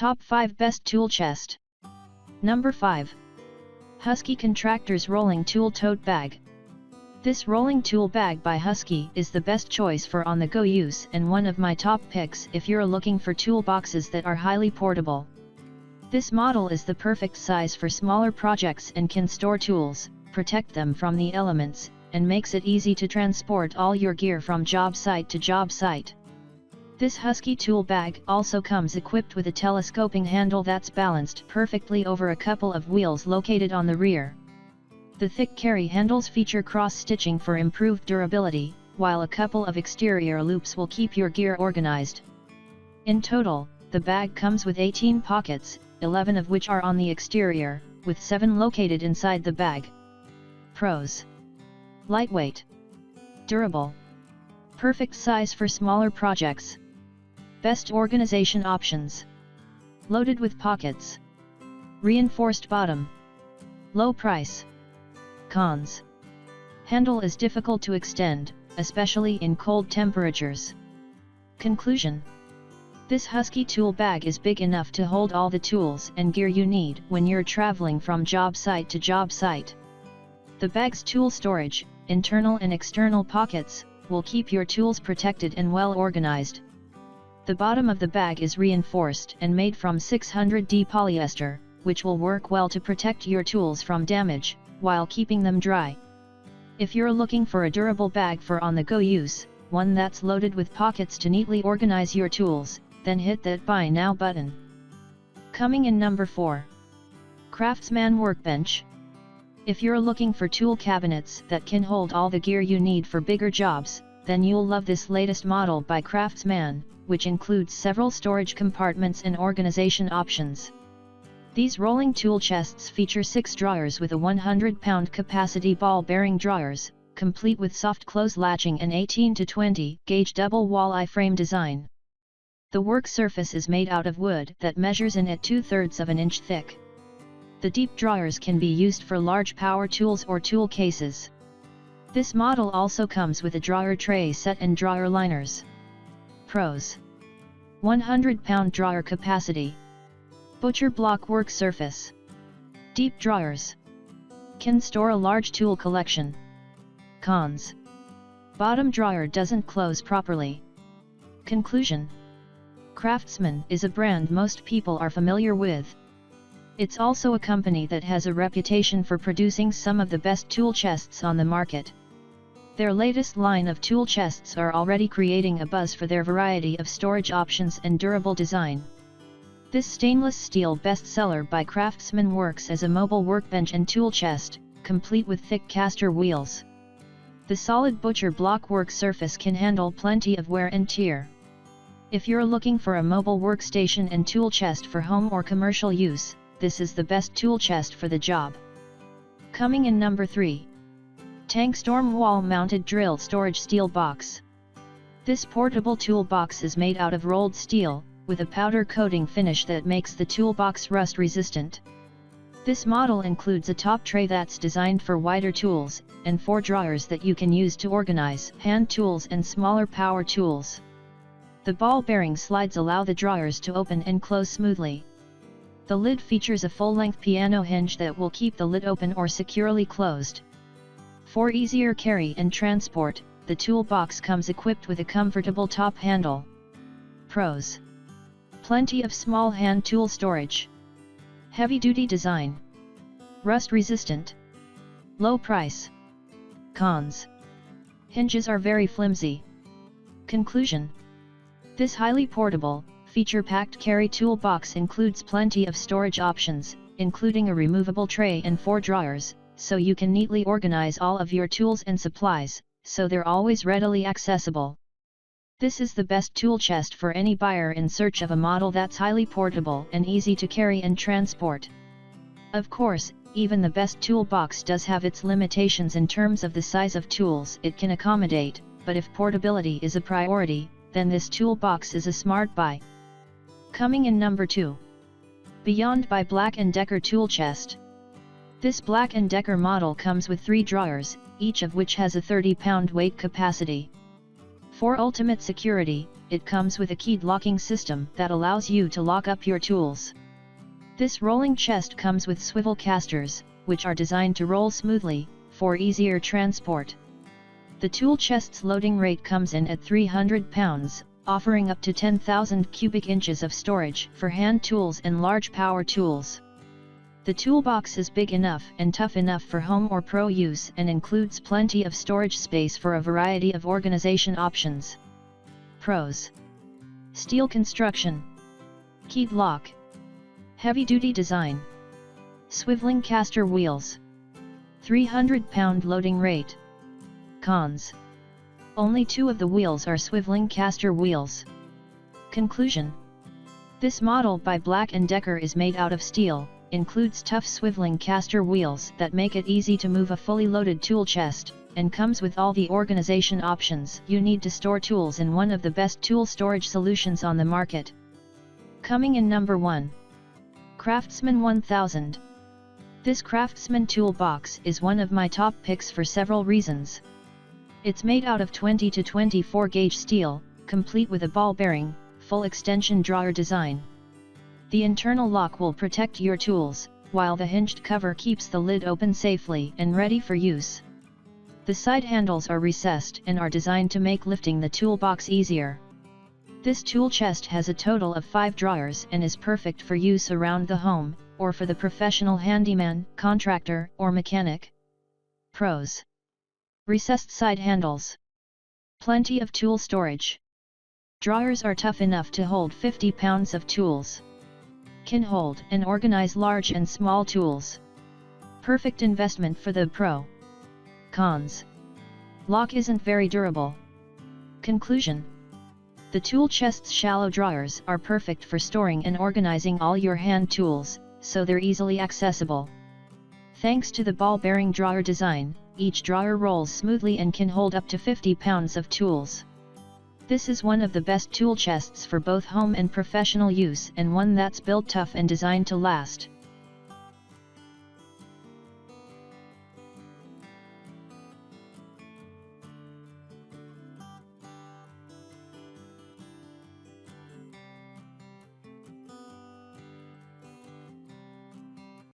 Top 5 Best Tool Chest. Number 5. Husky Contractor's Rolling Tool Tote Bag. This rolling tool bag by Husky is the best choice for on-the-go use and one of my top picks if you're looking for toolboxes that are highly portable. This model is the perfect size for smaller projects and can store tools, protect them from the elements, and makes it easy to transport all your gear from job site to job site. This Husky tool bag also comes equipped with a telescoping handle that's balanced perfectly over a couple of wheels located on the rear. The thick carry handles feature cross-stitching for improved durability, while a couple of exterior loops will keep your gear organized. In total, the bag comes with 18 pockets, 11 of which are on the exterior, with 7 located inside the bag. Pros: lightweight, durable, perfect size for smaller projects. Best organization options: loaded with pockets, reinforced bottom, low price. Cons: handle is difficult to extend, especially in cold temperatures. Conclusion: this Husky tool bag is big enough to hold all the tools and gear you need when you're traveling from job site to job site. The bag's tool storage, internal and external pockets, will keep your tools protected and well organized. The bottom of the bag is reinforced and made from 600D polyester, which will work well to protect your tools from damage, while keeping them dry. If you're looking for a durable bag for on-the-go use, one that's loaded with pockets to neatly organize your tools, then hit that Buy Now button. Coming in number 4. CRAFTSMAN Workbench. If you're looking for tool cabinets that can hold all the gear you need for bigger jobs, then you'll love this latest model by CRAFTSMAN, which includes several storage compartments and organization options. These rolling tool chests feature 6 drawers with a 100-pound capacity ball-bearing drawers, complete with soft close latching and 18 to 20 gauge double wall I-frame design. The work surface is made out of wood that measures in at 2/3 of an inch thick. The deep drawers can be used for large power tools or tool cases. This model also comes with a drawer tray set and drawer liners. Pros: 100-pound drawer capacity, butcher block work surface, deep drawers, can store a large tool collection. Cons: bottom drawer doesn't close properly. Conclusion: CRAFTSMAN is a brand most people are familiar with. It's also a company that has a reputation for producing some of the best tool chests on the market. Their latest line of tool chests are already creating a buzz for their variety of storage options and durable design. This stainless steel bestseller by CRAFTSMAN works as a mobile workbench and tool chest, complete with thick caster wheels. The solid butcher block work surface can handle plenty of wear and tear. If you're looking for a mobile workstation and tool chest for home or commercial use, this is the best tool chest for the job. Coming in number 3. TANKSTORM Wall-Mounted Drill Storage Steel Box. This portable toolbox is made out of rolled steel, with a powder coating finish that makes the toolbox rust resistant. This model includes a top tray that's designed for wider tools, and 4 drawers that you can use to organize hand tools and smaller power tools. The ball-bearing slides allow the drawers to open and close smoothly. The lid features a full-length piano hinge that will keep the lid open or securely closed. For easier carry and transport, the toolbox comes equipped with a comfortable top handle. Pros: plenty of small hand tool storage, heavy-duty design, rust-resistant, low price. Cons: hinges are very flimsy. Conclusion: this highly portable, feature-packed carry toolbox includes plenty of storage options, including a removable tray and 4 drawers, so you can neatly organize all of your tools and supplies, so they're always readily accessible. This is the best tool chest for any buyer in search of a model that's highly portable and easy to carry and transport. Of course, even the best toolbox does have its limitations in terms of the size of tools it can accommodate, but if portability is a priority, then this toolbox is a smart buy. Coming in number 2. Beyond by BLACK+DECKER Tool Chest. This BLACK+DECKER model comes with 3 drawers, each of which has a 30-pound weight capacity. For ultimate security, it comes with a keyed locking system that allows you to lock up your tools. This rolling chest comes with swivel casters, which are designed to roll smoothly, for easier transport. The tool chest's loading rate comes in at 300 pounds, offering up to 10,000 cubic inches of storage for hand tools and large power tools. The toolbox is big enough and tough enough for home or pro use and includes plenty of storage space for a variety of organization options. Pros: steel construction, keyed lock, heavy-duty design, swiveling caster wheels, 300-pound loading rate. Cons: only 2 of the wheels are swiveling caster wheels. Conclusion: this model by BLACK+DECKER is made out of steel, includes tough swiveling caster wheels that make it easy to move a fully loaded tool chest, and comes with all the organization options you need to store tools in one of the best tool storage solutions on the market. Coming in number 1. CRAFTSMAN 1000. This CRAFTSMAN toolbox is one of my top picks for several reasons. It's made out of 20 to 24 gauge steel, complete with a ball bearing, full extension drawer design. The internal lock will protect your tools, while the hinged cover keeps the lid open safely and ready for use. The side handles are recessed and are designed to make lifting the toolbox easier. This tool chest has a total of 5 drawers and is perfect for use around the home, or for the professional handyman, contractor, or mechanic. Pros: recessed side handles, plenty of tool storage. Drawers are tough enough to hold 50 pounds of tools. Can hold and organize large and small tools. Perfect investment for the pro. Cons: lock isn't very durable. Conclusion: the tool chest's shallow drawers are perfect for storing and organizing all your hand tools, so they're easily accessible. Thanks to the ball-bearing drawer design, each drawer rolls smoothly and can hold up to 50 pounds of tools. This is one of the best tool chests for both home and professional use, and one that's built tough and designed to last.